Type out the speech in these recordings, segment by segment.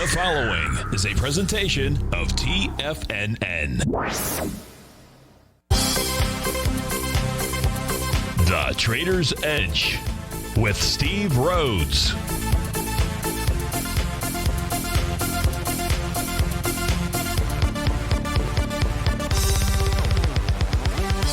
The following is a presentation of TFNN. The Trader's Edge with Steve Rhodes.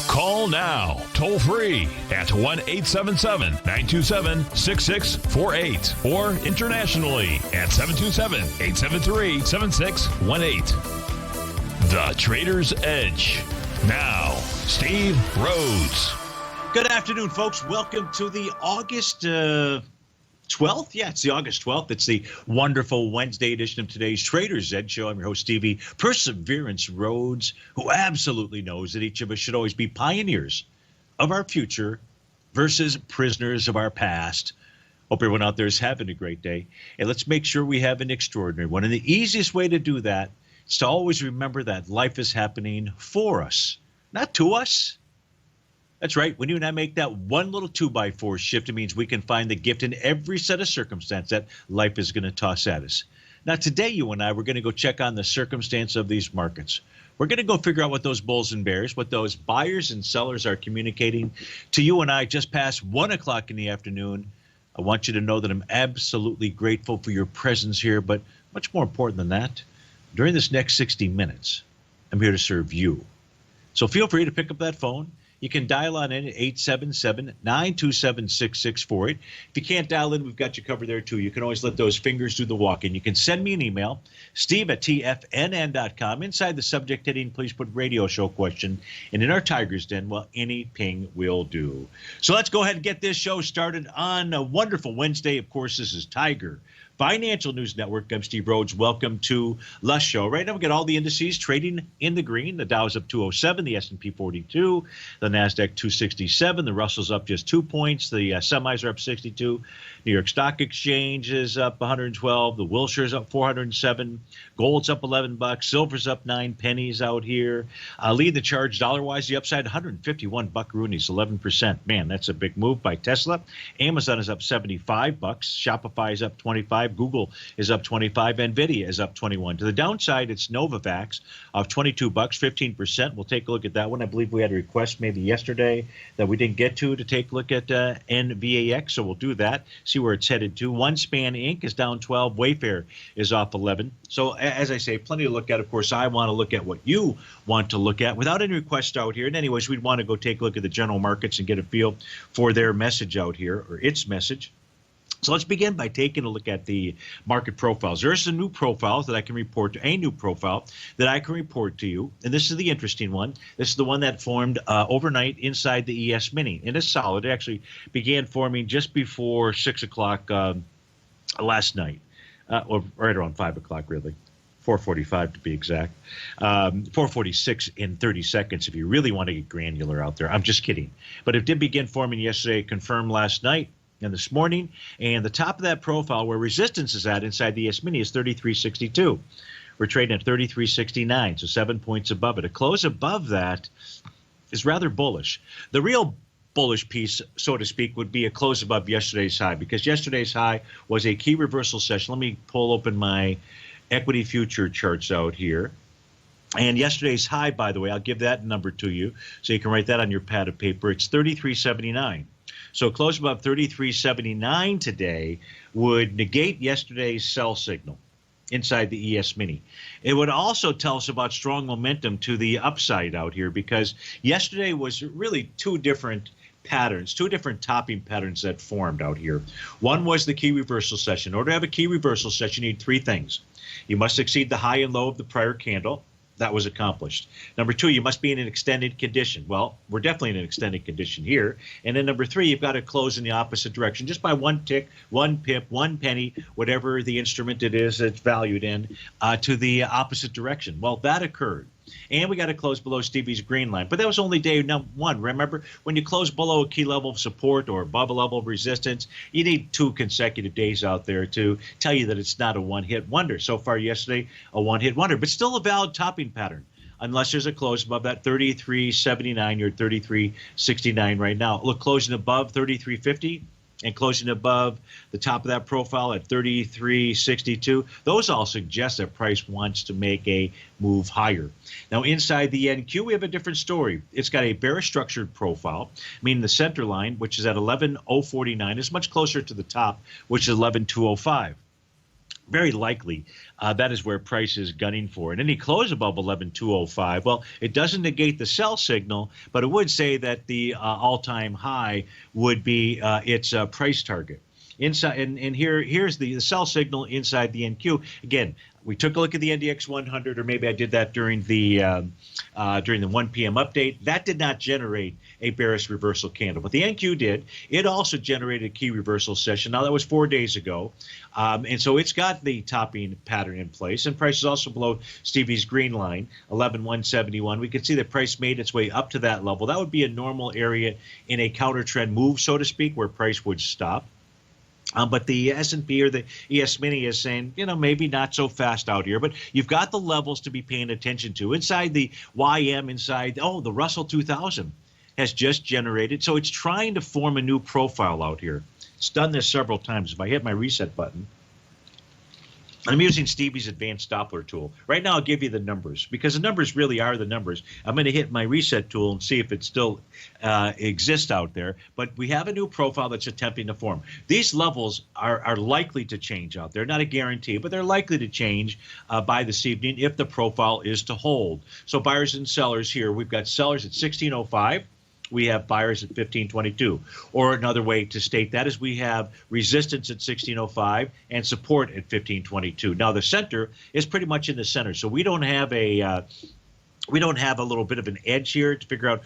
Call now, toll free at 1-877-927-6648 or internationally at 727-873-7618. The Trader's Edge. Now, Steve Rhodes. Good afternoon, folks. Welcome to the August 12th. Yeah, it's the August 12th. It's the wonderful Wednesday edition of today's Trader's Edge show. I'm your host, Stevie Perseverance Rhodes, who absolutely knows that each of us should always be pioneers of our future versus prisoners of our past. Hope everyone out there is having a great day. And let's make sure we have an extraordinary one. And the easiest way to do that is to always remember that life is happening for us, not to us. That's right. When you and I make that one little 2x4 shift, it means we can find the gift in every set of circumstance that life is going to toss at us. Now, today, you and I, we're going to go check on the circumstance of these markets. We're going to go figure out what those bulls and bears, what those buyers and sellers are communicating to you and I just past 1 o'clock in the afternoon. I want you to know that I'm absolutely grateful for your presence here, but much more important than that, during this next 60 minutes, I'm here to serve you. So feel free to pick up that phone. You can dial on in at 877-927-6648. If you can't dial in, we've got you covered there, too. You can always let those fingers do the walking. You can send me an email, steve@tfnn.com. Inside the subject heading, please put radio show question. And in our Tiger's Den, well, any ping will do. So let's go ahead and get this show started on a wonderful Wednesday. Of course, this is Tiger Financial News Network. I'm Steve Rhodes. Welcome to the show. Right now, we got all the indices trading in the green. The Dow's up 207, the S&P 42, the NASDAQ 267, the Russell's up just 2 points, the semis are up 62, New York Stock Exchange is up 112, the Wilshire's up 407, gold's up $11, silver's up 9 pennies out here. Lead the charge dollar-wise, the upside 151 buckaroonies, 11%. Man, that's a big move by Tesla. Amazon is up $75, Shopify is up 25, Google is up 25, NVIDIA is up 21. To the downside, it's Novavax of $22, 15%. We'll take a look at that one. I believe we had a request maybe yesterday that we didn't get to take a look at NVAX, so we'll do that, see where it's headed to. OneSpan Inc. is down 12, Wayfair is off 11. So as I say, plenty to look at. Of course, I want to look at what you want to look at without any requests out here. And anyways, we'd want to go take a look at the general markets and get a feel for their message out here, or its message. So let's begin by taking a look at the market profiles. There's a new profile that I can report to, and this is the interesting one. This is the one that formed overnight inside the ES Mini, and it's solid. It actually began forming just before 6 o'clock last night, or right around 5 o'clock, really. 4:45 to be exact. 4:46 in 30 seconds if you really want to get granular out there. I'm just kidding. But it did begin forming yesterday, confirmed last night and this morning. And the top of that profile where resistance is at inside the ES Mini is 33.62. We're trading at 33.69, so 7 points above it. A close above that is rather bullish. The real bullish piece, so to speak, would be a close above yesterday's high, because yesterday's high was a key reversal session. Let me pull open my equity future charts out here. And yesterday's high, by the way, I'll give that number to you so you can write that on your pad of paper. It's 33.79. So close above 33.79 today would negate yesterday's sell signal inside the ES Mini. It would also tell us about strong momentum to the upside out here, because yesterday was really two different patterns, two different topping patterns that formed out here. One was the key reversal session. In order to have a key reversal session, you need three things. You must exceed the high and low of the prior candle. That was accomplished. Number two, you must be in an extended condition. Well, we're definitely in an extended condition here. And then number three, you've got to close in the opposite direction, just by 1 tick, 1 pip, 1 penny, whatever the instrument it is that's valued in, to the opposite direction. Well, that occurred. And we got to close below Stevie's green line. But that was only day one. Remember, when you close below a key level of support or above a level of resistance, you need 2 consecutive days out there to tell you that it's not a one-hit wonder. So far yesterday, a one-hit wonder, but still a valid topping pattern, unless there's a close above that 33.79. You're at 33.69 right now. Look, closing above 33.50. and closing above the top of that profile at 33.62. Those all suggest that price wants to make a move higher. Now, inside the NQ, we have a different story. It's got a bearish structured profile, meaning the center line, which is at 11,049, is much closer to the top, which is 11,205. Very likely that is where price is gunning for. And any close above 11,205, well, it doesn't negate the sell signal, but it would say that the all-time high would be its price target. Inside, and here's the sell signal inside the NQ. Again, we took a look at the NDX 100, or maybe I did that during the 1 p.m. update. That did not generate a bearish reversal candle, but the NQ did. It also generated a key reversal session. Now, that was 4 days ago, and so it's got the topping pattern in place, and price is also below Stevie's green line, 11,171. We can see that price made its way up to that level. That would be a normal area in a counter trend move, so to speak, where price would stop. But the S&P or the ES Mini is saying, maybe not so fast out here. But you've got the levels to be paying attention to. Inside the YM, the Russell 2000 has just generated. So it's trying to form a new profile out here. It's done this several times. If I hit my reset button, I'm using Stevie's advanced Doppler tool. Right now, I'll give you the numbers, because the numbers really are the numbers. I'm going to hit my reset tool and see if it still exists out there. But we have a new profile that's attempting to form. These levels are likely to change out there. Not a guarantee, but they're likely to change by this evening if the profile is to hold. So buyers and sellers here, we've got sellers at 1605. We have buyers at 1522. Or another way to state that is we have resistance at 1605 and support at 1522. Now the center is pretty much in the center, so we don't have a little bit of an edge here to figure out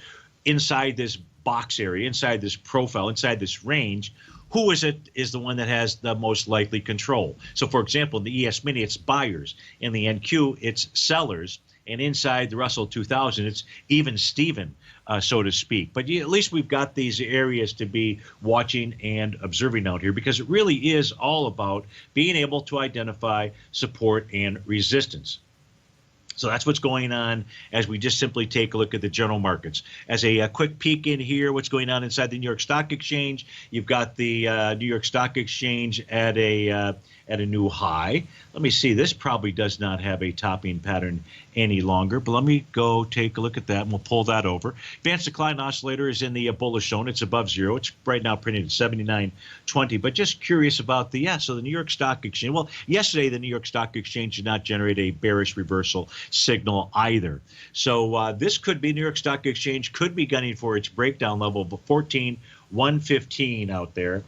inside this box area, inside this profile, inside this range, who is the one that has the most likely control. So for example, in the ES Mini, it's buyers. In the NQ, it's sellers. And inside the Russell 2000, it's even Steven, so to speak. But at least we've got these areas to be watching and observing out here, because it really is all about being able to identify support and resistance. So that's what's going on as we just simply take a look at the general markets. As a quick peek in here, what's going on inside the New York Stock Exchange, you've got the New York Stock Exchange at a new high. Let me see. This probably does not have a topping pattern any longer, but let me go take a look at that, and we'll pull that over. Advanced decline oscillator is in the bullish zone. It's above zero. It's right now printed at 79.20, but just curious about so the New York Stock Exchange. Well, yesterday the New York Stock Exchange did not generate a bearish reversal signal either. So this could be, New York Stock Exchange could be gunning for its breakdown level of 14,115 out there.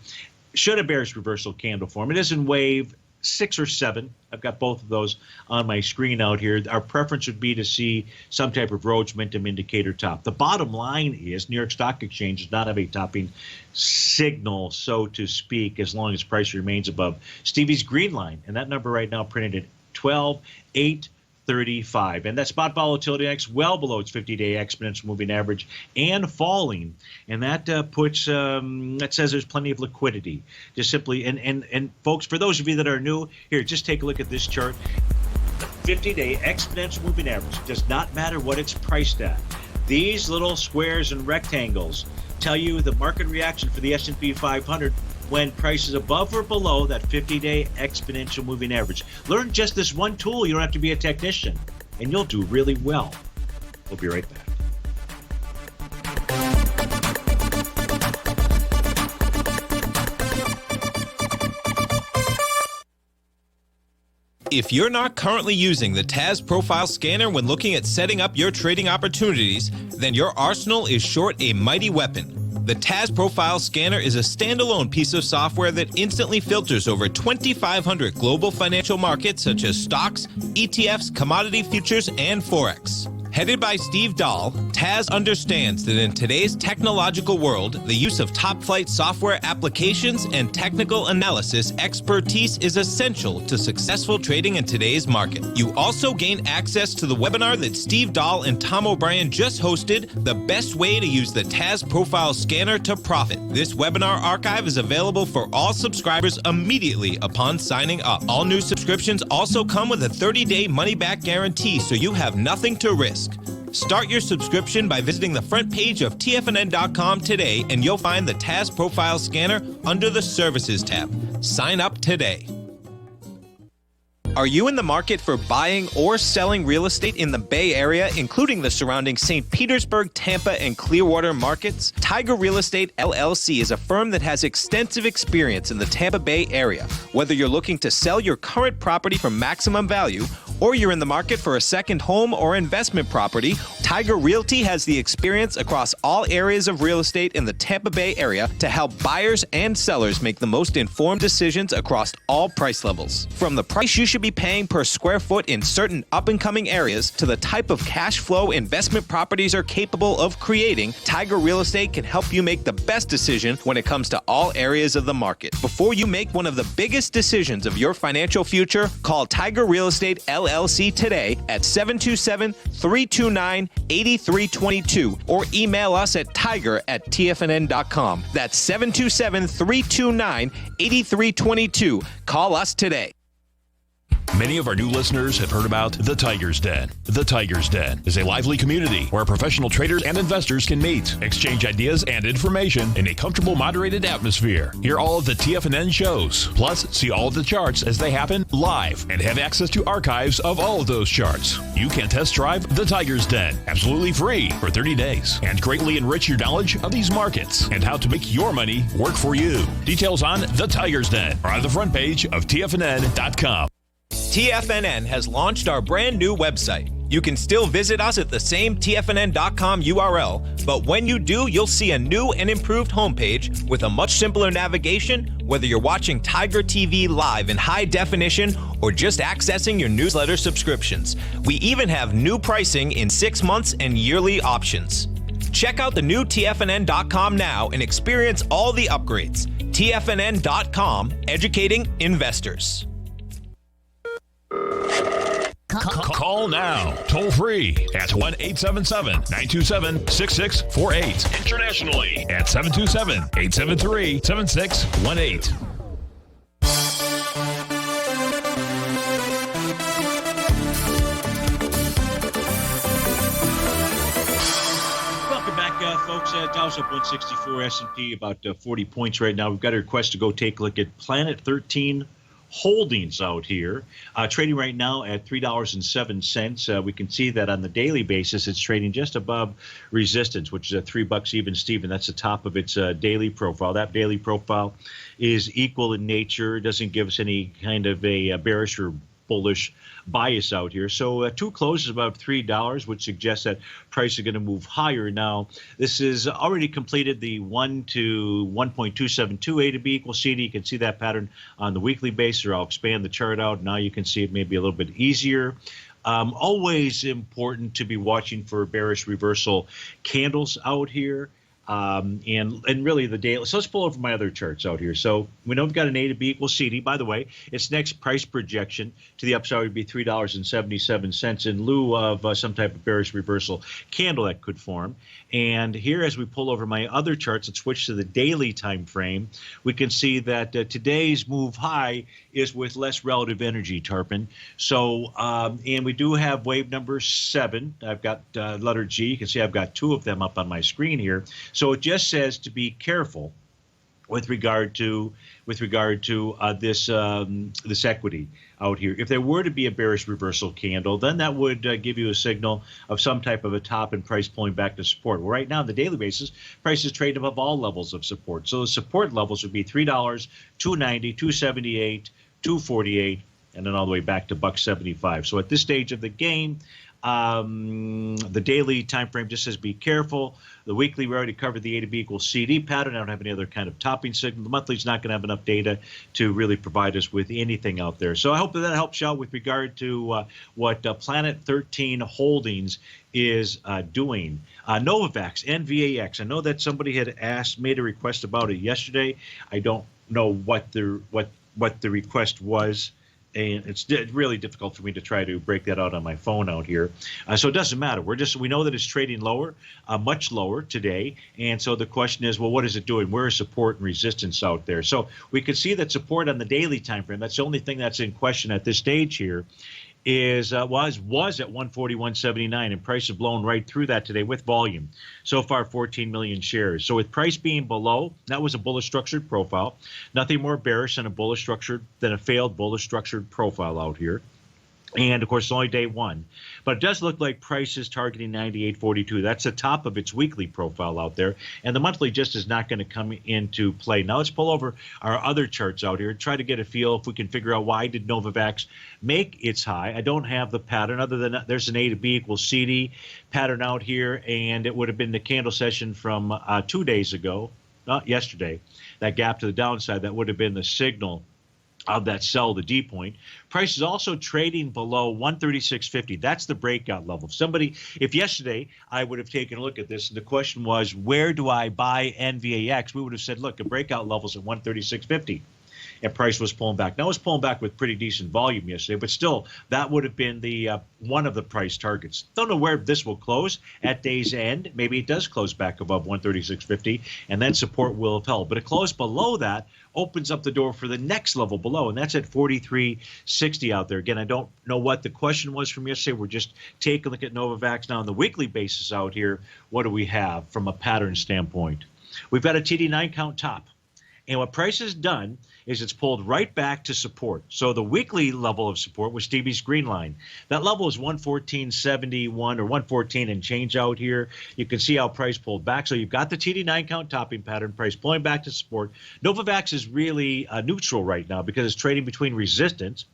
Should a bearish reversal candle form. It is in wave 6 or 7. I've got both of those on my screen out here. Our preference would be to see some type of Rhodes momentum indicator top. The bottom line is New York Stock Exchange does not have a topping signal, so to speak, as long as price remains above Stevie's green line. And that number right now printed at 12,835. And that spot volatility index well below its 50-day exponential moving average and falling. And that that says there's plenty of liquidity. Just simply, and folks, for those of you that are new, here, just take a look at this chart. 50-day exponential moving average does not matter what it's priced at. These little squares and rectangles tell you the market reaction for the S&P 500 when price is above or below that 50-day exponential moving average. Learn just this one tool. You don't have to be a technician, and you'll do really well. We'll be right back. If you're not currently using the TAS Profile Scanner when looking at setting up your trading opportunities, then your arsenal is short a mighty weapon. The TAS Profile Scanner is a standalone piece of software that instantly filters over 2,500 global financial markets such as stocks, ETFs, commodity futures, and Forex. Headed by Steve Dahl, TAS understands that in today's technological world, the use of top-flight software applications and technical analysis expertise is essential to successful trading in today's market. You also gain access to the webinar that Steve Dahl and Tom O'Brien just hosted, The Best Way to Use the TAS Profile Scanner to Profit. This webinar archive is available for all subscribers immediately upon signing up. All new subscriptions also come with a 30-day money-back guarantee, so you have nothing to risk. Start your subscription by visiting the front page of TFNN.com today, and you'll find the TAS Profile Scanner under the Services tab. Sign up today. Are you in the market for buying or selling real estate in the Bay Area, including the surrounding St. Petersburg, Tampa, and Clearwater markets? Tiger Real Estate LLC is a firm that has extensive experience in the Tampa Bay area. Whether you're looking to sell your current property for maximum value, or you're in the market for a second home or investment property, Tiger Realty has the experience across all areas of real estate in the Tampa Bay area to help buyers and sellers make the most informed decisions across all price levels. From the price you should be paying per square foot in certain up-and-coming areas to the type of cash flow investment properties are capable of creating, Tiger Real Estate can help you make the best decision when it comes to all areas of the market. Before you make one of the biggest decisions of your financial future, call Tiger Real Estate LLC today at 727-329-8322 or email us at tiger@tfnn.com. That's 727-329-8322. Call us today. Many of our new listeners have heard about The Tiger's Den. The Tiger's Den is a lively community where professional traders and investors can meet, exchange ideas and information in a comfortable, moderated atmosphere. Hear all of the TFNN shows, plus see all of the charts as they happen live and have access to archives of all of those charts. You can test drive The Tiger's Den absolutely free for 30 days and greatly enrich your knowledge of these markets and how to make your money work for you. Details on The Tiger's Den are on the front page of TFNN.com. TFNN has launched our brand new website. You can still visit us at the same TFNN.com URL, but when you do, you'll see a new and improved homepage with a much simpler navigation, whether you're watching Tiger TV live in high definition or just accessing your newsletter subscriptions. We even have new pricing in 6 months and yearly options. Check out the new TFNN.com now and experience all the upgrades. TFNN.com, educating investors. Call now, toll free at 1-877-927-6648. Internationally at 727-873-7618. Welcome back, folks. Dow's up 164, S&P about 40 points right now. We've got a request to go take a look at Planet 13 Holdings out here, trading right now at $3.07. We can see that on the daily basis, it's trading just above resistance, which is at $3 even, Steven. That's the top of its daily profile. That daily profile is equal in nature. It doesn't give us any kind of a bearish or bullish bias out here. So two closes about $3, which suggests that price is going to move higher. Now, this is already completed the 1 to 1.272 A to B equals CD. You can see that pattern on the weekly basis, or I'll expand the chart out. Now you can see it maybe a little bit easier. Always important to be watching for bearish reversal candles out here. And really the daily. So let's pull over my other charts out here. So we know we've got an A to B equals CD. By the way, its next price projection to the upside would be $3.77 in lieu of some type of bearish reversal candle that could form. And here, as we pull over my other charts and switch to the daily time frame, we can see that today's move high is with less relative energy, Tarpon. So, and we do have wave number 7. I've got letter G. You can see I've got 2 of them up on my screen here. So it just says to be careful with regard to this equity out here. If there were to be a bearish reversal candle, then that would give you a signal of some type of a top and price pulling back to support. Well, right now, on the daily basis, prices trade above all levels of support. So the support levels would be $3, $2.90, $2.78, $2.48, and then all the way back to $1.75. So at this stage of the game, the daily time frame just says be careful. The weekly, we already covered the A to B equals CD pattern. I don't have any other kind of topping signal. The monthly is not going to have enough data to really provide us with anything out there. So I hope that helps you out with regard to what Planet 13 Holdings is doing. Novavax, NVAX. I know that somebody had made a request about it yesterday. I don't know what the request was. And it's really difficult for me to try to break that out on my phone out here. So it doesn't matter. We know that it's trading lower, much lower today. And so the question is, well, what is it doing? Where is support and resistance out there? So we can see that support on the daily time frame, that's the only thing that's in question at this stage here, is was at 141.79, and price has blown right through that today with volume. So far, 14 million shares. So with price being below, that was a bullish structured profile. Nothing more bearish than a failed bullish structured profile out here. And, of course, it's only day one. But it does look like price is targeting 98.42. That's the top of its weekly profile out there. And the monthly just is not going to come into play. Now, let's pull over our other charts out here and try to get a feel if we can figure out why did Novavax make its high. I don't have the pattern other than there's an A to B equals CD pattern out here. And it would have been the candle session from 2 days ago, not yesterday. That gap to the downside, that would have been the signal of that sell the D point. Price is also trading below 136.50. That's the breakout level. If yesterday I would have taken a look at this and the question was, where do I buy NVAX? We would have said, look, the breakout level's at 136.50. And price was pulling back. Now it was pulling back with pretty decent volume yesterday, but still, that would have been the one of the price targets. Don't know where this will close at day's end. Maybe it does close back above 136.50, and then support will have held. But a close below that opens up the door for the next level below, and that's at 43.60 out there. Again, I don't know what the question was from yesterday. We're just taking a look at Novavax now on the weekly basis out here. What do we have from a pattern standpoint? We've got a TD9 count top. And what price has done is it's pulled right back to support. So the weekly level of support was Stevie's green line. That level is 114.71 or 114 and change out here. You can see how price pulled back. So you've got the TD9 count topping pattern, price pulling back to support. Novavax is really neutral right now because it's trading between resistance,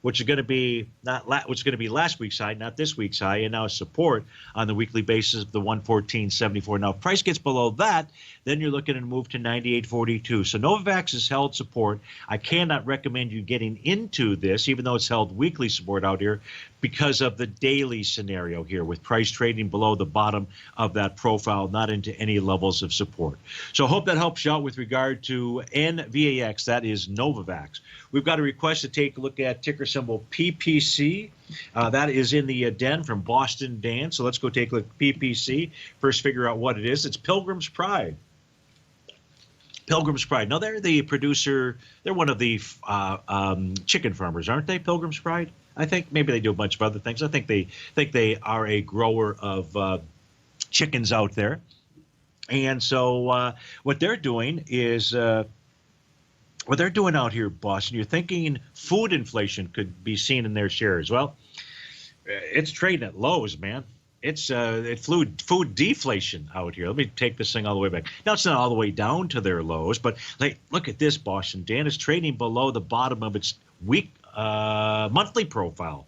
which is going to be last week's high, not this week's high, and now support on the weekly basis of the 114.74. Now, if price gets below that, then you're looking at a move to 98.42. So Novavax has held support. I cannot recommend you getting into this, even though it's held weekly support out here, because of the daily scenario here with price trading below the bottom of that profile, not into any levels of support. So I hope that helps you out with regard to NVAX. That is Novavax. We've got a request to take a look at ticker symbol PPC. That is in the den from Boston Dan. So let's go take a look at PPC. First, figure out what it is. It's Pilgrim's Pride. Pilgrim's Pride. No, they're the producer. They're one of the chicken farmers, aren't they? Pilgrim's Pride. I think maybe they do a bunch of other things. I think they are a grower of chickens out there, and so what they're doing is what they're doing out here, Boston. You're thinking food inflation could be seen in their shares. Well, it's trading at lows, man. It's food deflation out here. Let me take this thing all the way back. Now, it's not all the way down to their lows, but look at this, Boston Dan. It's trading below the bottom of its monthly profile.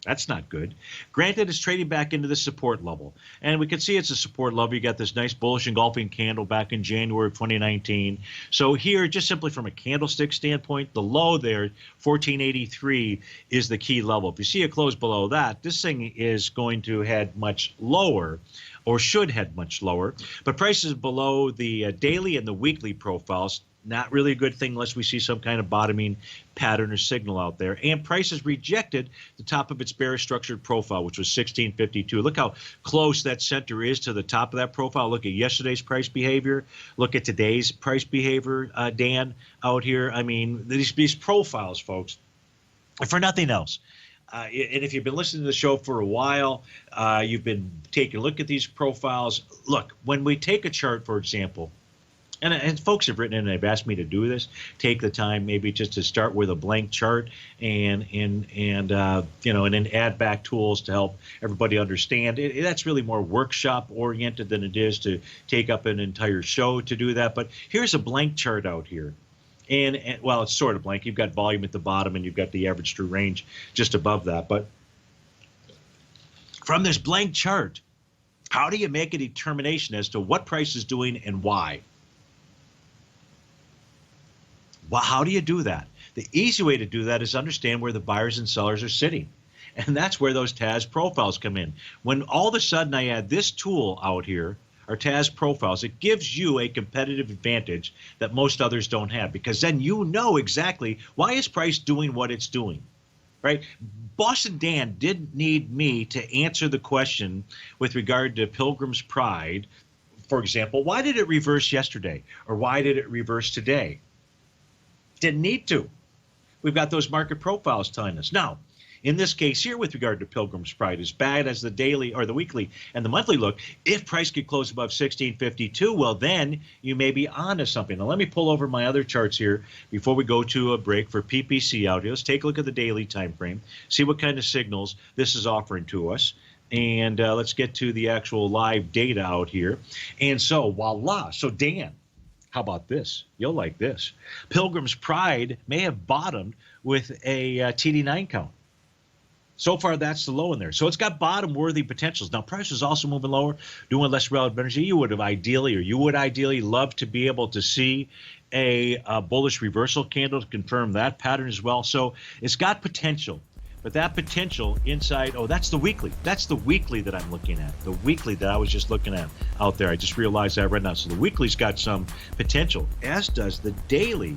That's not good. Granted, it's trading back into the support level. And we can see it's a support level. You got this nice bullish engulfing candle back in January of 2019. So here, just simply from a candlestick standpoint, the low there, 1483, is the key level. If you see a close below that, this thing is going to head much lower, or should head much lower. But prices below the daily and the weekly profiles, not really a good thing unless we see some kind of bottoming pattern or signal out there. And price has rejected the top of its bearish structured profile, which was 1652. Look how close that center is to the top of that profile. Look at yesterday's price behavior. Look at today's price behavior, Dan, out here. I mean, these profiles, folks, for nothing else. And if you've been listening to the show for a while, you've been taking a look at these profiles. Look, when we take a chart, for example, and folks have written in and they've asked me to do this, take the time maybe just to start with a blank chart and then add back tools to help everybody understand. That's really more workshop oriented than it is to take up an entire show to do that. But here's a blank chart out here. And well, it's sort of blank. You've got volume at the bottom and you've got the average true range just above that. But from this blank chart, how do you make a determination as to what price is doing and why? Well, how do you do that? The easy way to do that is understand where the buyers and sellers are sitting. And that's where those TAS profiles come in. When all of a sudden I add this tool out here, our TAS profiles, it gives you a competitive advantage that most others don't have, because then you know exactly why is price doing what it's doing, right? Boston Dan didn't need me to answer the question with regard to Pilgrim's Pride. For example, why did it reverse yesterday? Or why did it reverse today? Didn't need to. We've got those market profiles telling us. Now, In this case here, with regard to Pilgrim's Pride, as bad as the daily or the weekly and the monthly look, if price could close above 1652, well, then you may be onto something. Now, let me pull over my other charts here before we go to a break for PPC out here. Let's take a look at the daily time frame, see what kind of signals this is offering to us. And let's get to the actual live data out here. And so, voila. So, Dan, how about this? You'll like this. Pilgrim's Pride may have bottomed with a TD9 count. So far, that's the low in there. So it's got bottom-worthy potentials. Now, price is also moving lower, doing less relative energy. You would ideally love to be able to see a bullish reversal candle to confirm that pattern as well. So it's got potential. But that potential inside, that's the weekly. That's the weekly that I'm looking at. The weekly that I was just looking at out there. I just realized that right now. So the weekly's got some potential, as does the daily.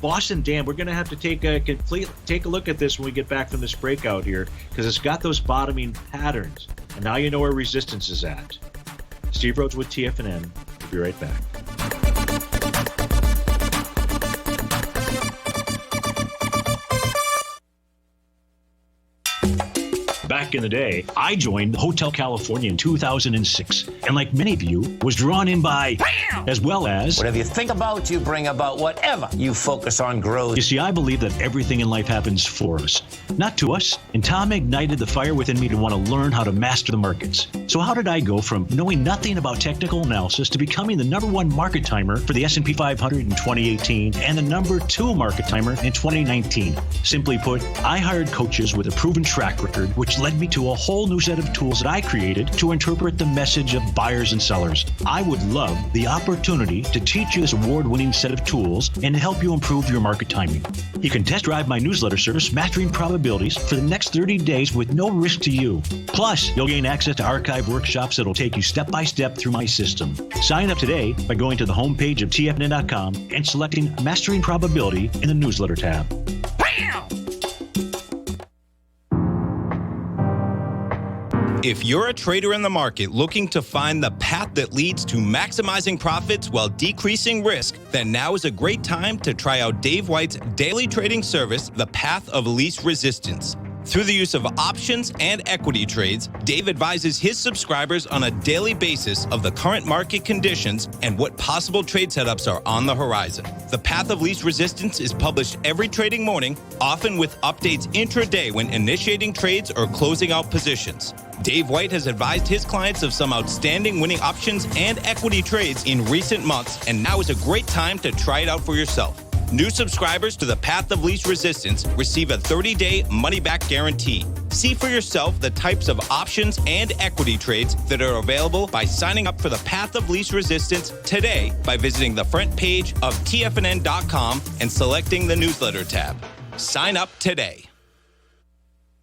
Boston, Dan, we're going to have to take a look at this when we get back from this breakout here, because it's got those bottoming patterns. And now you know where resistance is at. Steve Rhodes with TFNN. We'll be right back. Back in the day, I joined Hotel California in 2006, and like many of you, was drawn in by, as well as, whatever you think about, you bring about. Whatever you focus on grows. You see, I believe that everything in life happens for us, not to us. And Tom ignited the fire within me to want to learn how to master the markets. So how did I go from knowing nothing about technical analysis to becoming the #1 market timer for the S&P 500 in 2018 and the #2 market timer in 2019? Simply put, I hired coaches with a proven track record, which led me to a whole new set of tools that I created to interpret the message of buyers and sellers. I would love the opportunity to teach you this award-winning set of tools and help you improve your market timing. You can test drive my newsletter service, Mastering Probabilities, for the next 30 days with no risk to you. Plus, you'll gain access to archive workshops that'll take you step by step through my system. Sign up today by going to the homepage of TFNN.com and selecting Mastering Probability in the newsletter tab. Bam! If you're a trader in the market looking to find the path that leads to maximizing profits while decreasing risk, then now is a great time to try out Dave White's daily trading service, The Path of Least Resistance. Through the use of options and equity trades, Dave advises his subscribers on a daily basis of the current market conditions and what possible trade setups are on the horizon. The Path of Least Resistance is published every trading morning, often with updates intraday when initiating trades or closing out positions. Dave White has advised his clients of some outstanding winning options and equity trades in recent months, and now is a great time to try it out for yourself. New subscribers to the Path of Least Resistance receive a 30-day money-back guarantee. See for yourself the types of options and equity trades that are available by signing up for the Path of Least Resistance today by visiting the front page of TFNN.com and selecting the newsletter tab. Sign up today.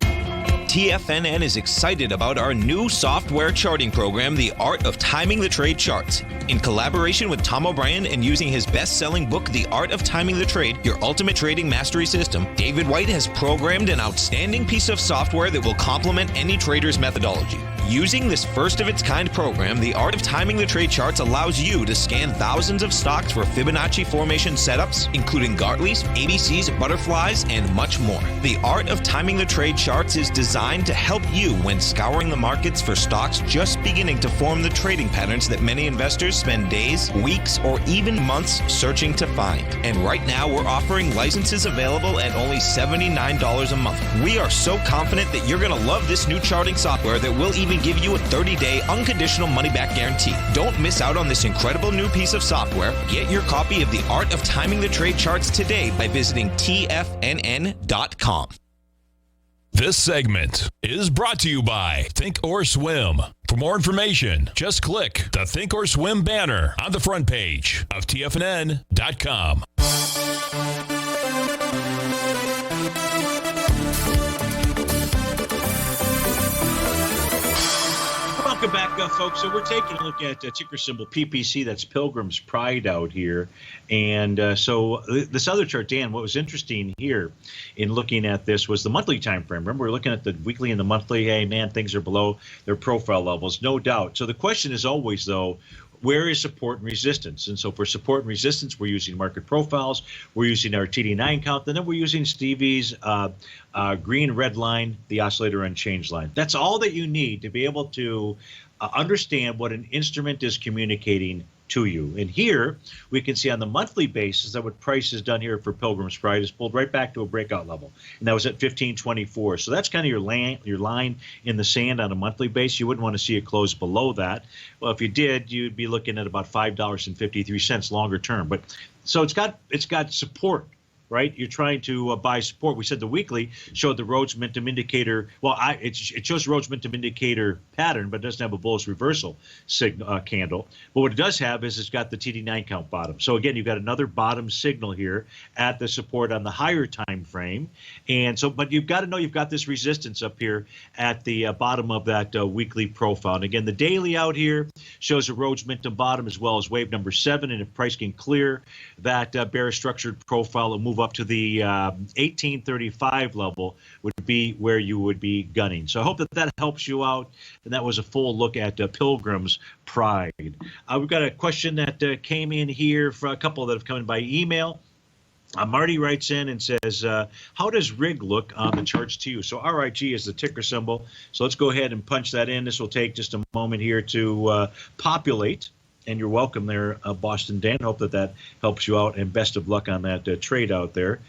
TFNN is excited about our new software charting program, The Art of Timing the Trade Charts. In collaboration with Tom O'Brien and using his best-selling book, The Art of Timing the Trade, Your Ultimate Trading Mastery System, David White has programmed an outstanding piece of software that will complement any trader's methodology. Using this first-of-its-kind program, The Art of Timing the Trade Charts allows you to scan thousands of stocks for Fibonacci formation setups, including Gartley's, ABC's, butterflies, and much more. The Art of Timing the Trade Charts is designed to help you when scouring the markets for stocks just beginning to form the trading patterns that many investors spend days, weeks, or even months searching to find. And right now, we're offering licenses available at only $79 a month. We are so confident that you're going to love this new charting software that will even give you a 30-day unconditional money-back guarantee. Don't miss out on this incredible new piece of software. Get your copy of The Art of Timing the Trade Charts today by visiting TFNN.com. This segment is brought to you by Think or Swim. For more information, just click the Think or Swim banner on the front page of TFNN.com. Welcome back, folks. So we're taking a look at ticker symbol PPC. That's Pilgrim's Pride out here. And so this other chart, Dan, what was interesting here in looking at this was the monthly time frame. Remember, we're looking at the weekly and the monthly. Hey, man, things are below their profile levels, no doubt. So the question is always, though, where is support and resistance? And so for support and resistance, we're using market profiles, we're using our TD9 count, and then we're using Stevie's green red line, the oscillator unchanged line. That's all that you need to be able to understand what an instrument is communicating to you. And here we can see on the monthly basis that what price has done here for Pilgrim's Pride is pulled right back to a breakout level, and that was at 1524. So that's kind of your line in the sand on a monthly basis. You wouldn't want to see it close below that. Well, if you did, you'd be looking at about $5.53 longer term. But so it's got support. Right, you're trying to buy support. We said the weekly showed the Rhodes momentum indicator. Well, it shows Rhodes momentum indicator pattern, but it doesn't have a bullish reversal signal candle. But what it does have is it's got the TD9 count bottom. So again, you've got another bottom signal here at the support on the higher time frame. And so, but you've got to know you've got this resistance up here at the bottom of that weekly profile. And again, the daily out here shows a Rhodes momentum bottom as well as wave number 7. And if price can clear that bearish structured profile and move up to the 1835 level would be where you would be gunning. So I hope that helps you out. And that was a full look at Pilgrim's Pride. We've got a question that came in here for a couple that have come in by email. Marty writes in and says, how does RIG look on the charts to you? So RIG is the ticker symbol. So let's go ahead and punch that in. This will take just a moment here to populate. And you're welcome there, Boston Dan. Hope that helps you out, and best of luck on that trade out there.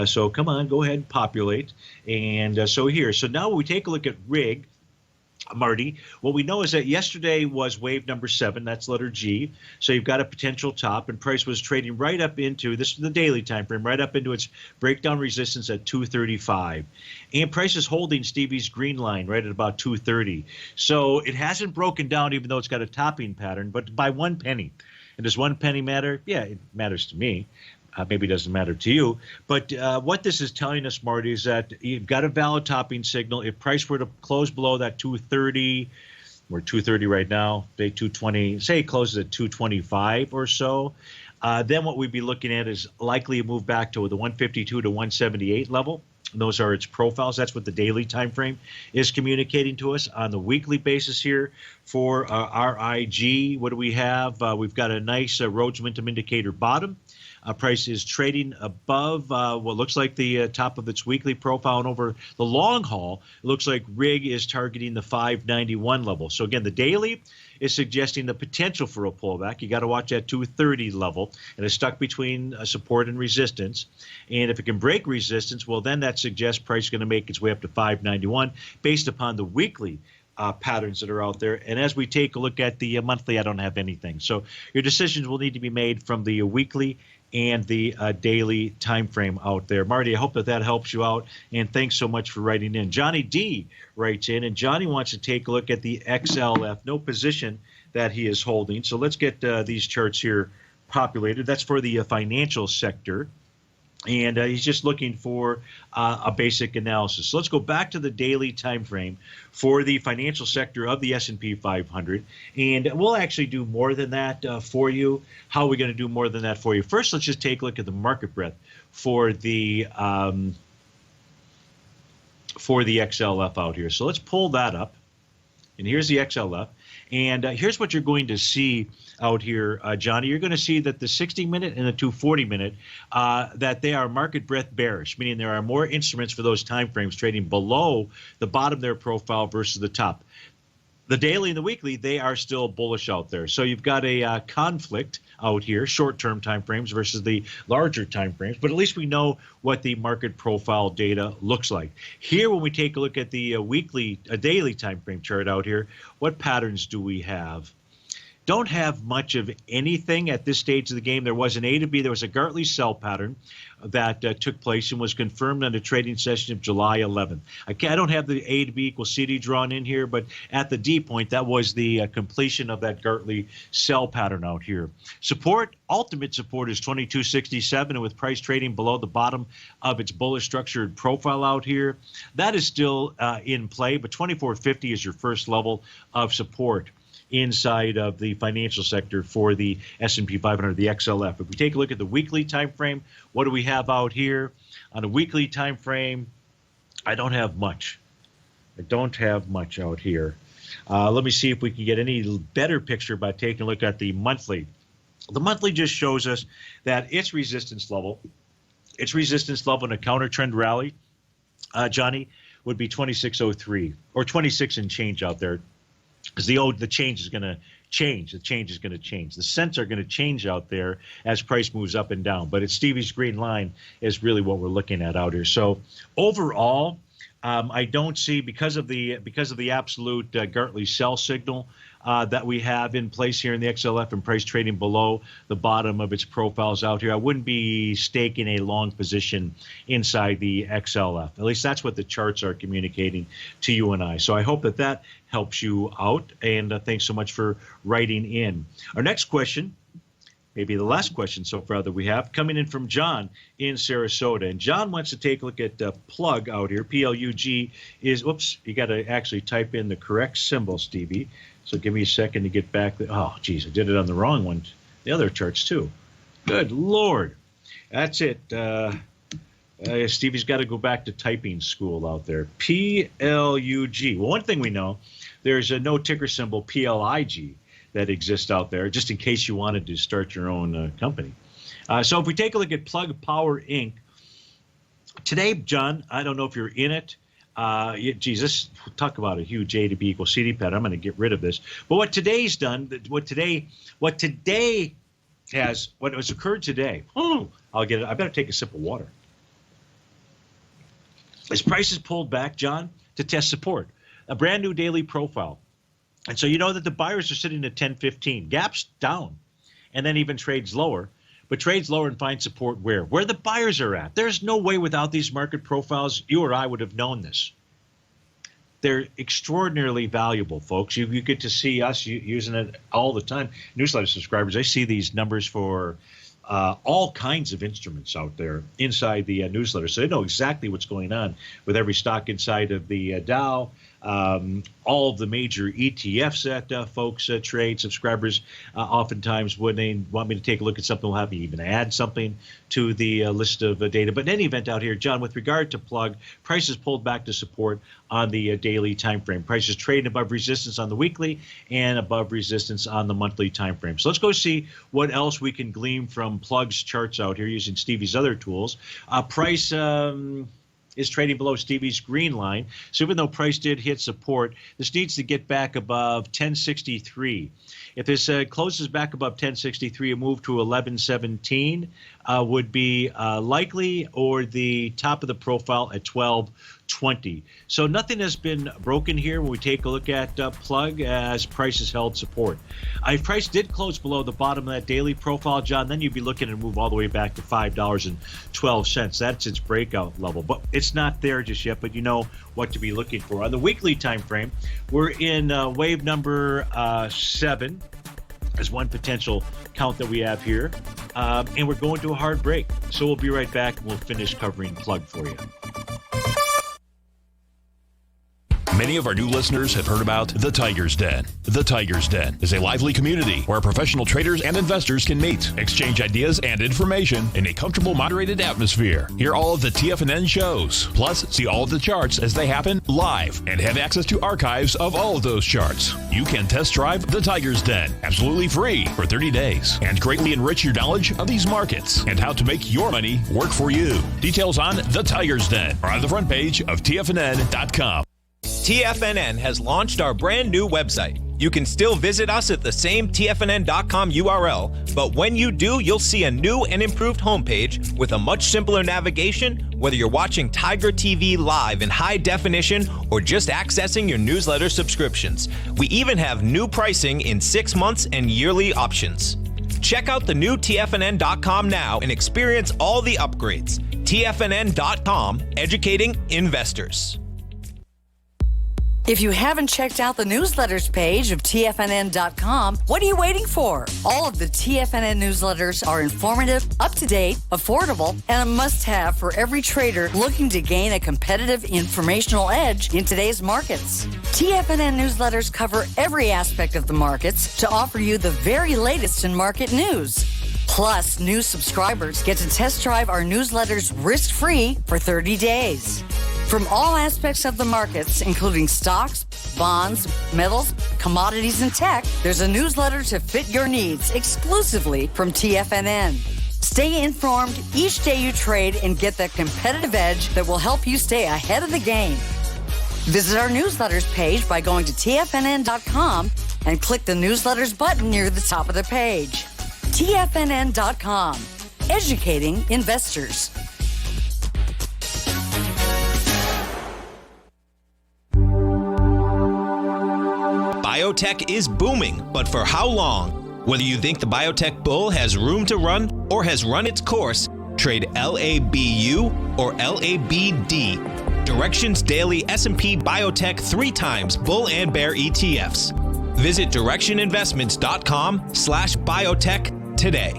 So come on, go ahead and populate. And so now when we take a look at RIG, Marty, what we know is that yesterday was wave number 7, that's letter G. So you've got a potential top, and price was trading right up into, this is the daily time frame, right up into its breakdown resistance at 235. And price is holding Stevie's green line right at about 230. So it hasn't broken down, even though it's got a topping pattern, but by 1 penny. And does 1 penny matter? Yeah, it matters to me. Maybe it doesn't matter to you. But what this is telling us, Marty, is that you've got a valid topping signal. If price were to close below that 230, we're 230 right now, say 220, say it closes at 225 or so, then what we'd be looking at is likely a move back to the 152 to 178 level. Those are its profiles. That's what the daily time frame is communicating to us. On the weekly basis here for RIG, what do we have? We've got a nice Rhodes momentum indicator bottom. Price is trading above what looks like the top of its weekly profile, and over the long haul, it looks like RIG is targeting the 591 level. So again, the daily is suggesting the potential for a pullback. You got to watch that 230 level, and it's stuck between support and resistance. And if it can break resistance, well, then that suggests price is going to make its way up to 591 based upon the weekly patterns that are out there. And as we take a look at the monthly, I don't have anything. So your decisions will need to be made from the weekly and the daily time frame out there. Marty, I hope that helps you out, and thanks so much for writing in. Johnny D writes in, and Johnny wants to take a look at the XLF, no position that he is holding. So let's get these charts here populated. That's for the financial sector. And he's just looking for a basic analysis. So let's go back to the daily time frame for the financial sector of the S&P 500. And we'll actually do more than that for you. How are we going to do more than that for you? First, let's just take a look at the market breadth for the XLF out here. So let's pull that up. And here's the XLF. And here's what you're going to see out here, Johnny. You're going to see that the 60-minute and the 240-minute, that they are market breadth bearish, meaning there are more instruments for those time frames trading below the bottom of their profile versus the top. The daily and the weekly, they are still bullish out there. So you've got a conflict out here, short-term time frames versus the larger time frames. But at least we know what the market profile data looks like. Here, when we take a look at the daily time frame chart out here, what patterns do we have? Don't have much of anything at this stage of the game. There was an A to B. There was a Gartley sell pattern that took place and was confirmed on the trading session of July 11th. I don't have the A to B equals CD drawn in here, but at the D point, that was the completion of that Gartley sell pattern out here. Support, ultimate support is 2267, and with price trading below the bottom of its bullish structured profile out here, that is still in play, but 2450 is your first level of support inside of the financial sector for the S&P 500, the XLF. If we take a look at the weekly time frame, what do we have out here? On a weekly time frame, I don't have much. I don't have much out here. Let me see if we can get any better picture by taking a look at the monthly. The monthly just shows us that its resistance level in a counter trend rally, Johnny, would be 2603 or 26 and change out there, because the change is going to change. The change is going to change. The cents are going to change out there as price moves up and down. But it's Stevie's green line is really what we're looking at out here. So overall, I don't see, because of the absolute Gartley sell signal that we have in place here in the XLF and price trading below the bottom of its profiles out here, I wouldn't be staking a long position inside the XLF. At least that's what the charts are communicating to you and I. So I hope that helps you out. And thanks so much for writing in. Our next question, maybe the last question so far that we have, coming in from John in Sarasota. And John wants to take a look at plug out here. PLUG is, whoops, you got to actually type in the correct symbol, Stevie. So give me a second to get back. Oh, geez, I did it on the wrong one. The other charts, too. Good Lord. That's it. Stevie's got to go back to typing school out there. PLUG. Well, one thing we know, there's a no ticker symbol, PLIG, that exists out there, just in case you wanted to start your own company. So if we take a look at Plug Power Inc., today, John, I don't know if you're in it. Jesus, talk about a huge A to B equals CD pattern. I'm going to get rid of this. But what today's done, what has occurred today, I'll get it. I better take a sip of water. As prices pulled back, John, to test support, a brand new daily profile. And so you know that the buyers are sitting at 10.15, gaps down, and then even trades lower. But trades lower and find support where? Where the buyers are at. There's no way without these market profiles, you or I would have known this. They're extraordinarily valuable, folks. You get to see us using it all the time. Newsletter subscribers, I see these numbers for all kinds of instruments out there inside the newsletter. So they know exactly what's going on with every stock inside of the Dow, all of the major ETFs that folks trade. Subscribers, oftentimes when they want me to take a look at something, we'll have me even add something to the list of data. But in any event out here, John, with regard to plug, prices pulled back to support on the daily time frame. Prices trading above resistance on the weekly and above resistance on the monthly time frame. So let's go see what else we can glean from Plug's charts out here using Stevie's other tools. Price is trading below Stevie's green line. So even though price did hit support, this needs to get back above 1063. If this closes back above 1063, a move to 1117 would be likely, or the top of the profile at 1220. So nothing has been broken here when we take a look at Plug as price has held support. If price did close below the bottom of that daily profile, John, then you'd be looking to move all the way back to $5.12. That's its breakout level. But it's not there just yet, but you know what to be looking for. On the weekly time frame, we're in wave number 7 as one potential count that we have here. And we're going to a hard break. So we'll be right back and we'll finish covering Plug for you. Many of our new listeners have heard about the Tiger's Den. The Tiger's Den is a lively community where professional traders and investors can meet, exchange ideas and information in a comfortable, moderated atmosphere. Hear all of the TFNN shows, plus see all of the charts as they happen live and have access to archives of all of those charts. You can test drive the Tiger's Den absolutely free for 30 days and greatly enrich your knowledge of these markets and how to make your money work for you. Details on the Tiger's Den are on the front page of TFNN.com. TFNN has launched our brand new website. You can still visit us at the same TFNN.com URL, but when you do, you'll see a new and improved homepage with a much simpler navigation, whether you're watching Tiger TV live in high definition or just accessing your newsletter subscriptions. We even have new pricing in 6 months and yearly options. Check out the new TFNN.com now and experience all the upgrades. TFNN.com, educating investors. If you haven't checked out the newsletters page of TFNN.com, what are you waiting for? All of the TFNN newsletters are informative, up-to-date, affordable, and a must-have for every trader looking to gain a competitive informational edge in today's markets. TFNN newsletters cover every aspect of the markets to offer you the very latest in market news. Plus, new subscribers get to test drive our newsletters risk-free for 30 days. From all aspects of the markets, including stocks, bonds, metals, commodities, and tech, there's a newsletter to fit your needs exclusively from TFNN. Stay informed each day you trade and get that competitive edge that will help you stay ahead of the game. Visit our newsletters page by going to TFNN.com and click the newsletters button near the top of the page. TFNN.com, educating investors. Biotech is booming, but for how long? Whether you think the biotech bull has room to run or has run its course, trade LABU or LABD. Directions Daily S&P Biotech 3 times bull and bear ETFs. Visit directioninvestments.com/biotech today.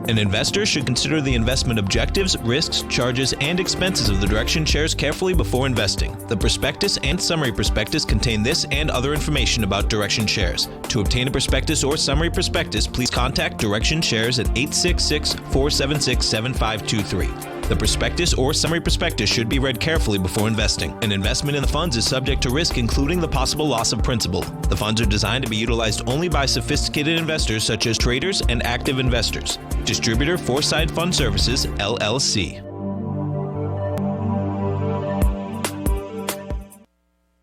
An investor should consider the investment objectives, risks, charges, and expenses of the Direction shares carefully before investing. The prospectus and summary prospectus contain this and other information about Direction shares. To obtain a prospectus or summary prospectus, please contact Direction shares at 866-476-7523. The prospectus or summary prospectus should be read carefully before investing. An investment in the funds is subject to risk, including the possible loss of principal. The funds are designed to be utilized only by sophisticated investors such as traders and active investors. Distributor Foreside Fund Services, LLC.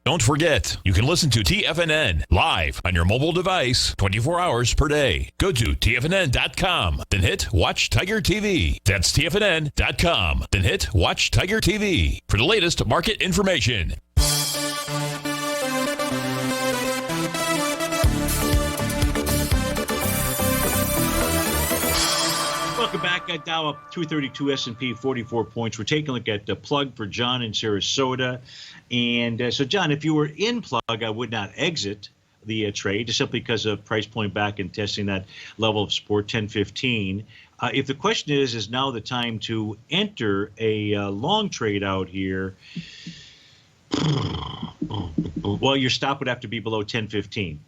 Don't forget, you can listen to TFNN live on your mobile device 24 hours per day. Go to TFNN.com, then hit Watch Tiger TV. That's TFNN.com, then hit Watch Tiger TV for the latest market information. Welcome back. Dow up 232, S&P 44 points. We're taking a look at the plug for John in Sarasota. And so, John, if you were in plug, I would not exit the trade just simply because of price pulling back and testing that level of support 1015. If the question is now the time to enter a long trade out here, well, your stop would have to be below 1015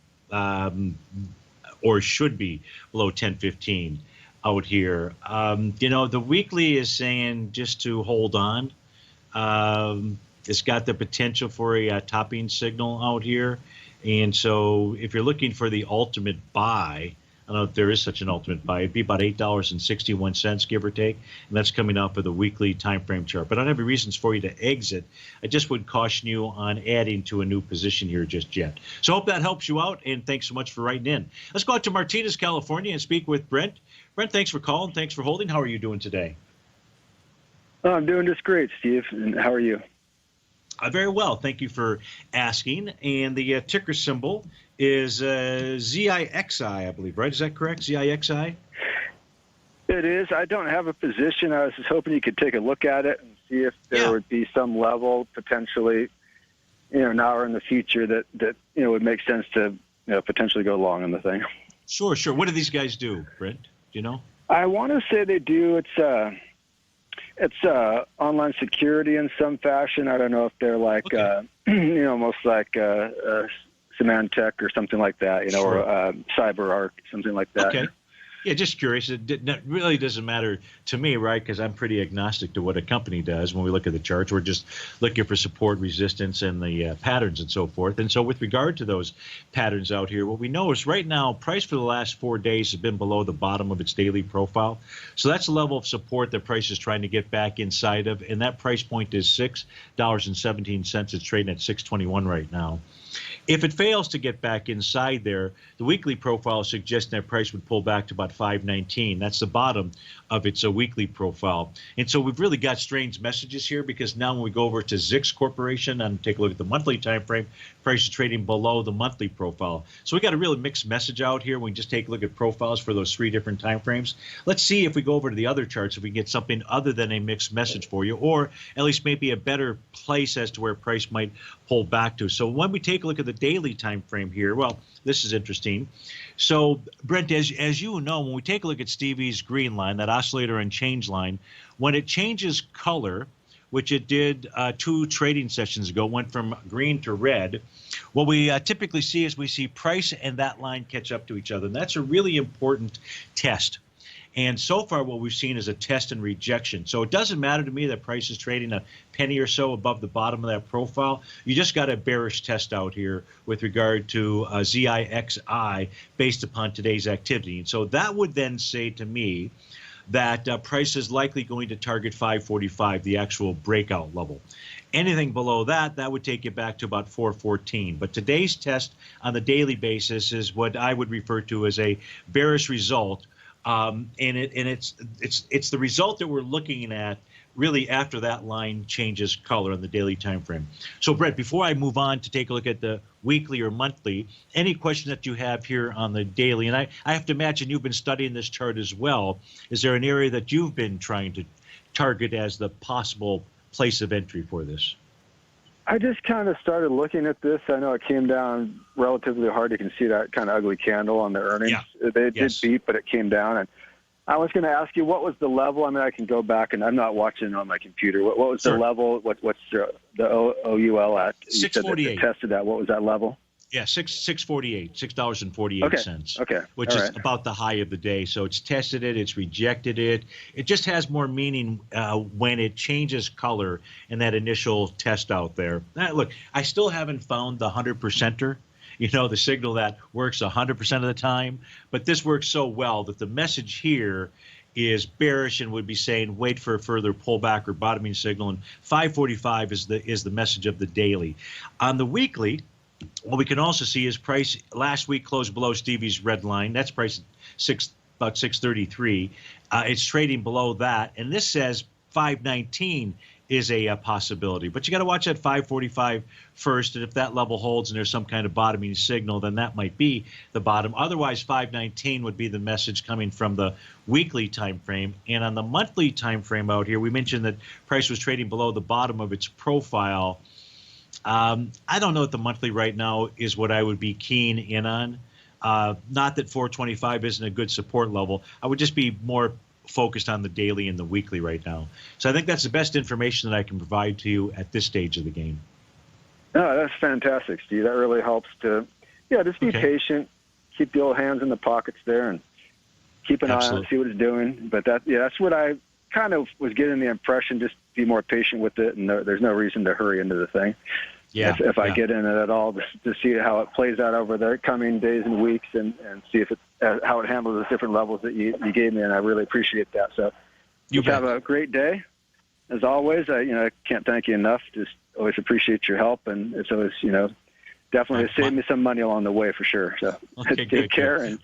or should be below 1015. Out here, the weekly is saying just to hold on. It's got the potential for a topping signal out here, and so if you're looking for the ultimate buy, I don't know if there is such an ultimate buy. It'd be about $8.61, give or take, and that's coming off of the weekly time frame chart. But I don't have any reasons for you to exit. I just would caution you on adding to a new position here just yet. So I hope that helps you out, and thanks so much for writing in. Let's go out to Martinez, California, and speak with Brent. Brent, thanks for calling. Thanks for holding. How are you doing today? I'm doing just great, Steve. And how are you? Very well. Thank you for asking. And the ticker symbol is ZIXI, I believe, right? Is that correct? ZIXI? It is. I don't have a position. I was just hoping you could take a look at it and see if there would be some level potentially, now or in the future that would make sense to potentially go long on the thing. Sure. What do these guys do, Brent? Do you know? I want to say they do. It's online security in some fashion. I don't know if they're like, almost like Symantec or something like that, Sure. or CyberArk, something like that. Okay. Yeah, just curious. It really doesn't matter to me, right? Because I'm pretty agnostic to what a company does when we look at the charts. We're just looking for support, resistance, and the patterns and so forth. And so with regard to those patterns out here, what we know is right now, price for the last 4 days has been below the bottom of its daily profile. So that's a level of support that price is trying to get back inside of. And that price point is $6.17. It's trading at $6.21 right now. If it fails to get back inside there, the weekly profile suggests that price would pull back to about $5.19. That's the bottom of its weekly profile. And so we've really got strange messages here because now when we go over to Zix Corporation and take a look at the monthly time frame, price is trading below the monthly profile. So we got a really mixed message out here when we just take a look at profiles for those 3 different time frames. Let's see if we go over to the other charts if we can get something other than a mixed message for you, or at least maybe a better place as to where price might pull back to. So when we take a look at the daily time frame here, well, this is interesting. So Brent, as you know, when we take a look at Stevie's green line, that oscillator and change line, when it changes color, which it did 2 trading sessions ago, went from green to red, what we typically see is we see price and that line catch up to each other. And that's a really important test. And so far, what we've seen is a test and rejection. So it doesn't matter to me that price is trading a penny or so above the bottom of that profile. You just got a bearish test out here with regard to ZIXI based upon today's activity. And so that would then say to me that price is likely going to target 545, the actual breakout level. Anything below that, that would take you back to about 414. But today's test on the daily basis is what I would refer to as a bearish result. And it's the result that we're looking at really after that line changes color on the daily time frame. So, Brett, before I move on to take a look at the weekly or monthly, any question that you have here on the daily, and I have to imagine you've been studying this chart as well. Is there an area that you've been trying to target as the possible place of entry for this? I just kind of started looking at this. I know it came down relatively hard. You can see that kind of ugly candle on the earnings. Yeah. They did beat, but it came down. And I was going to ask you, what was the level? I mean, I can go back, and I'm not watching on my computer. What was the level? What's the OUL at? 648. You tested that. What was that level? Yeah, $6.48, $6.48, okay, which is about the high of the day. So it's tested it, it's rejected it. It just has more meaning when it changes color in that initial test out there. Look, I still haven't found the 100%er, the signal that works 100% of the time. But this works so well that the message here is bearish and would be saying wait for a further pullback or bottoming signal. And 545 is the message of the daily. On the weekly, what we can also see is price last week closed below Stevie's red line. That's price about 633. It's trading below that, and this says 519 is a possibility. But you got to watch that 545 first, and if that level holds and there's some kind of bottoming signal, then that might be the bottom. Otherwise, 519 would be the message coming from the weekly time frame. And on the monthly time frame out here, we mentioned that price was trading below the bottom of its profile. I don't know if the monthly right now is what I would be keen in on. Not that 425 isn't a good support level. I would just be more focused on the daily and the weekly right now. So I think that's the best information that I can provide to you at this stage of the game. No, that's fantastic, Steve. That really helps to, just be patient, keep the old hands in the pockets there, and keep an eye on it, see what it's doing. But that's what I kind of was getting the impression, just be more patient with it, and there's no reason to hurry into the thing. If I get in it at all, to see how it plays out over the coming days and weeks, and see if how it handles the different levels that you gave me, and I really appreciate that. So you have a great day. As always, I can't thank you enough. Just always appreciate your help, and it's always, definitely saved me some money along the way for sure. So take care, and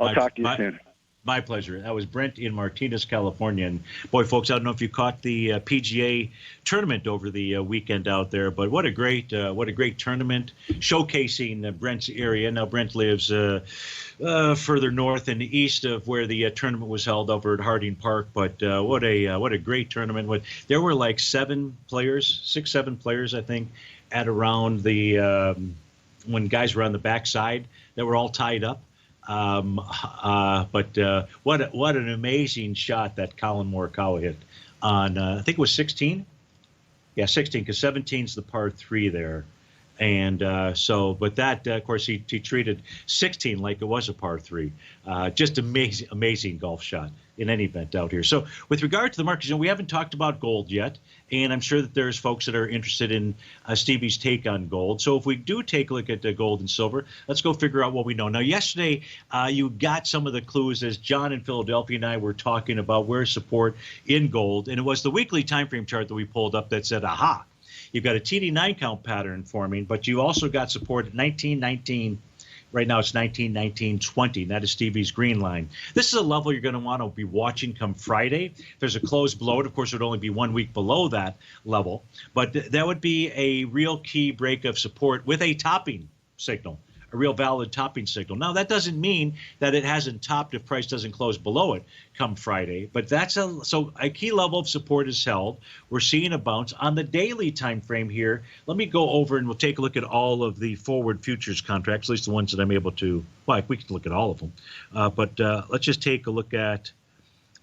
I'll talk to you soon. My pleasure. That was Brent in Martinez, California. And boy, folks, I don't know if you caught the PGA tournament over the weekend out there, but what a great tournament showcasing Brent's area. Now, Brent lives further north and east of where the tournament was held over at Harding Park. But what a great tournament! There were like 7 players, I think, at around the when guys were on the backside that were all tied up. But what an amazing shot that Colin Morikawa hit on, I think it was 16. Yeah, 16, because 17 is the par 3 there. And but that, of course, he treated 16 like it was a par 3. Just amazing golf shot in any event out here. So with regard to the markets, we haven't talked about gold yet, and I'm sure that there's folks that are interested in Stevie's take on gold. So if we do take a look at gold and silver, let's go figure out what we know. Now, yesterday, you got some of the clues as John in Philadelphia and I were talking about where's support in gold, and it was the weekly time frame chart that we pulled up that said, aha, you've got a TD9 count pattern forming, but you also got support at 1919. Right now it's 1919.20, and that is Stevie's green line. This is a level you're going to want to be watching come Friday. If there's a close below it, of course, it would only be 1 week below that level. But that would be a real key break of support with a topping signal, a real valid topping signal. Now, that doesn't mean that it hasn't topped if price doesn't close below it come Friday, but so a key level of support is held. We're seeing a bounce on the daily time frame here. Let me go over and we'll take a look at all of the forward futures contracts, at least the ones that I'm able to. Well, we can look at all of them, but let's just take a look at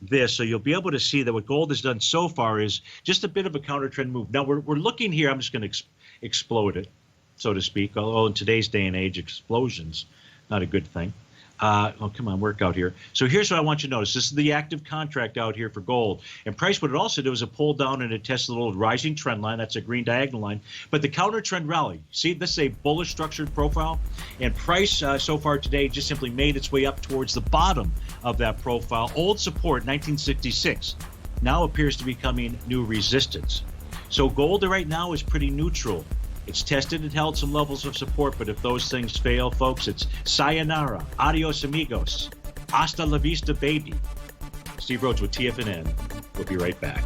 this, so you'll be able to see that what gold has done so far is just a bit of a counter trend move. Now we're looking here. I'm just going to explode it, so to speak, although in today's day and age, explosions, not a good thing. Come on, work out here. So here's what I want you to notice. This is the active contract out here for gold. And price, what it also did was a pull down and it tested a little rising trend line. That's a green diagonal line. But the counter trend rally, see, this is a bullish structured profile. And price so far today just simply made its way up towards the bottom of that profile. Old support, 1966, now appears to be becoming new resistance. So gold right now is pretty neutral. It's tested and held some levels of support, but if those things fail, folks, it's sayonara, adios amigos, hasta la vista, baby. Steve Rhodes with TFNN. We'll be right back.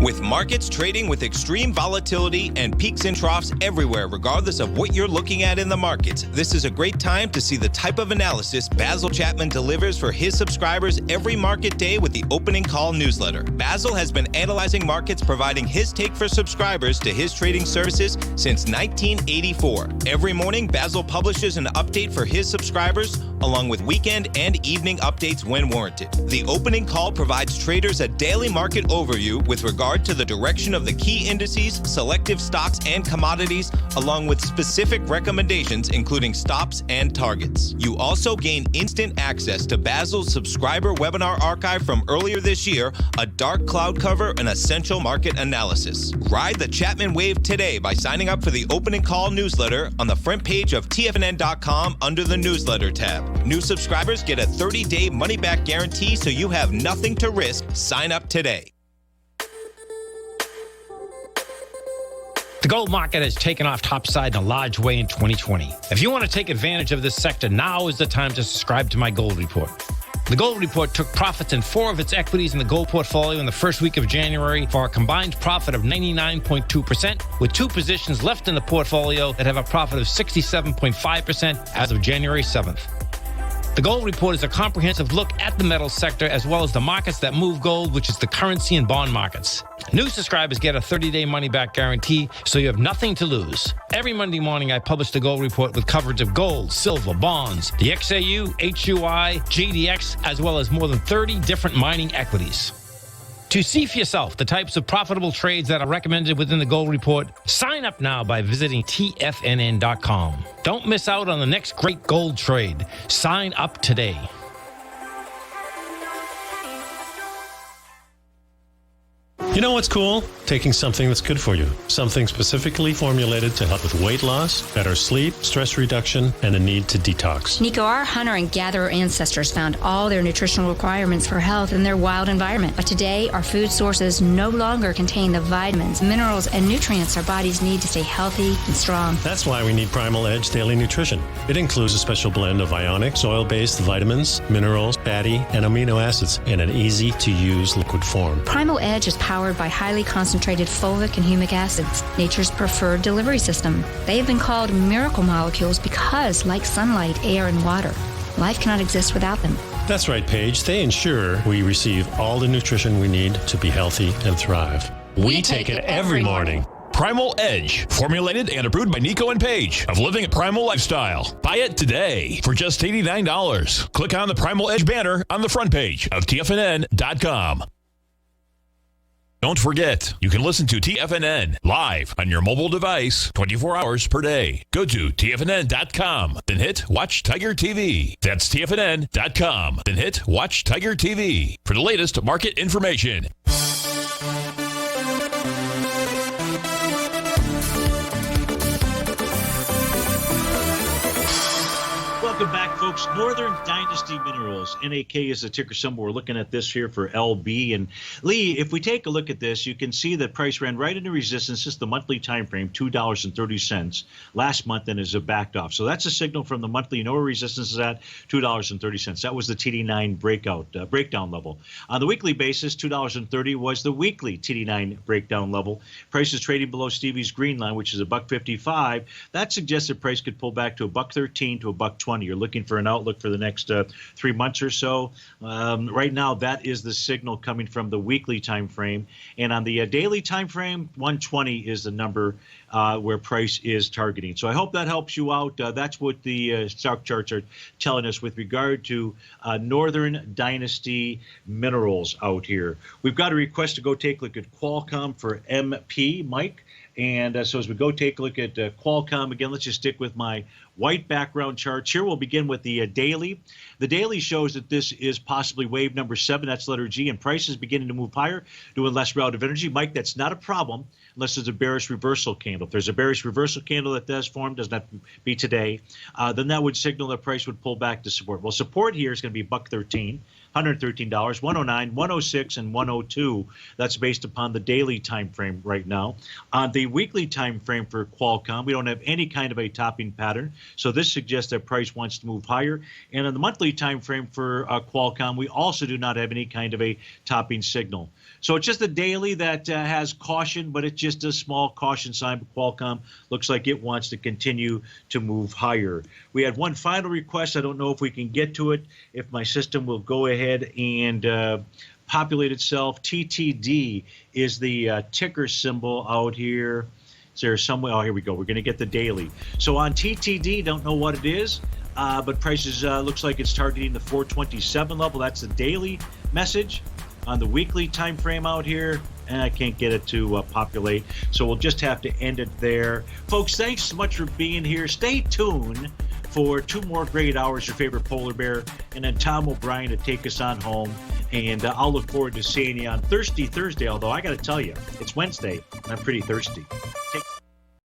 With markets trading with extreme volatility and peaks and troughs everywhere, regardless of what you're looking at in the markets, this is a great time to see the type of analysis Basil Chapman delivers for his subscribers every market day with the Opening Call newsletter. Basil has been analyzing markets, providing his take for subscribers to his trading services since 1984. Every morning, Basil publishes an update for his subscribers, along with weekend and evening updates when warranted. The Opening Call provides traders a daily market overview with regard to the direction of the key indices, selective stocks, and commodities, along with specific recommendations, including stops and targets. You also gain instant access to Basil's subscriber webinar archive from earlier this year, a dark cloud cover, and essential market analysis. Ride the Chapman wave today by signing up for the Opening Call newsletter on the front page of TFNN.com under the newsletter tab. New subscribers get a 30-day money-back guarantee, so you have nothing to risk. Sign up today. The gold market has taken off topside in a large way in 2020. If you want to take advantage of this sector, now is the time to subscribe to my gold report. The gold report took profits in 4 of its equities in the gold portfolio in the first week of January for a combined profit of 99.2%, with 2 positions left in the portfolio that have a profit of 67.5% as of January 7th. The gold report is a comprehensive look at the metals sector as well as the markets that move gold, which is the currency and bond markets. New subscribers get a 30-day money-back guarantee, so you have nothing to lose. Every Monday morning, I publish the gold report with coverage of gold, silver, bonds, the XAU, HUI, GDX, as well as more than 30 different mining equities. To see for yourself the types of profitable trades that are recommended within the gold report, sign up now by visiting TFNN.com. Don't miss out on the next great gold trade. Sign up today. You know what's cool? Taking something that's good for you. Something specifically formulated to help with weight loss, better sleep, stress reduction, and a need to detox. Nico, our hunter and gatherer ancestors found all their nutritional requirements for health in their wild environment. But today, our food sources no longer contain the vitamins, minerals, and nutrients our bodies need to stay healthy and strong. That's why we need Primal Edge Daily Nutrition. It includes a special blend of ionic, soil-based vitamins, minerals, fatty, and amino acids in an easy-to-use liquid form. Primal Edge is powered by highly concentrated fulvic and humic acids, nature's preferred delivery system. They have been called miracle molecules because, like sunlight, air, and water, life cannot exist without them. That's right, Paige. They ensure we receive all the nutrition we need to be healthy and thrive. We take it every morning. Primal Edge, formulated and approved by Nico and Paige of Living a Primal Lifestyle. Buy it today for just $89. Click on the Primal Edge banner on the front page of TFNN.com. Don't forget, you can listen to TFNN live on your mobile device 24 hours per day. Go to TFNN.com, then hit Watch Tiger TV. That's TFNN.com, then hit Watch Tiger TV for the latest market information. Welcome back, folks. Northern Dynasty Minerals, NAK is the ticker symbol. We're looking at this here for LB. And Lee, if we take a look at this, you can see that price ran right into resistance. This is the monthly time frame, $2.30 last month, and is backed off. So that's a signal from the monthly. You know where resistance is at? $2.30. That was the TD9 breakdown level. On the weekly basis, $2.30 was the weekly TD9 breakdown level. Price is trading below Stevie's green line, which is $1.55. That suggests that price could pull back to $1.13 to $1.20. You're looking for an outlook for the next 3 months or so. Right now, that is the signal coming from the weekly time frame. And on the daily time frame, 120 is the number where price is targeting. So I hope that helps you out. That's what the stock charts are telling us with regard to Northern Dynasty Minerals out here. We've got a request to go take a look at Qualcomm for MP. Mike? And so as we go take a look at Qualcomm, again, let's just stick with my white background charts here. We'll begin with the daily. The daily shows that this is possibly wave number 7. That's letter G, and price is beginning to move higher, doing less relative energy. Mike, that's not a problem unless there's a bearish reversal candle. If there's a bearish reversal candle that does form, does not be today, then that would signal that price would pull back to support. Well, support here is going to be $113. $113, 109, 106, and 102. That's based upon the daily time frame right now. On the weekly time frame for Qualcomm, we don't have any kind of a topping pattern, so this suggests that price wants to move higher. And on the monthly time frame for Qualcomm, we also do not have any kind of a topping signal. So it's just a daily that has caution, but it's just a small caution sign. But Qualcomm looks like it wants to continue to move higher. We had one final request. I don't know if we can get to it, if my system will go ahead and populate itself. TTD is the ticker symbol out here. Is there somewhere? Oh, here we go. We're going to get the daily. So on TTD, don't know what it is, but prices looks like it's targeting the 427 level. That's the daily message. On the weekly time frame out here, and I can't get it to populate, so we'll just have to end it there. Folks, thanks so much for being here. Stay tuned for 2 more great hours, your favorite polar bear, and then Tom O'Brien to take us on home. And I'll look forward to seeing you on Thirsty Thursday, although I got to tell you, it's Wednesday, and I'm pretty thirsty.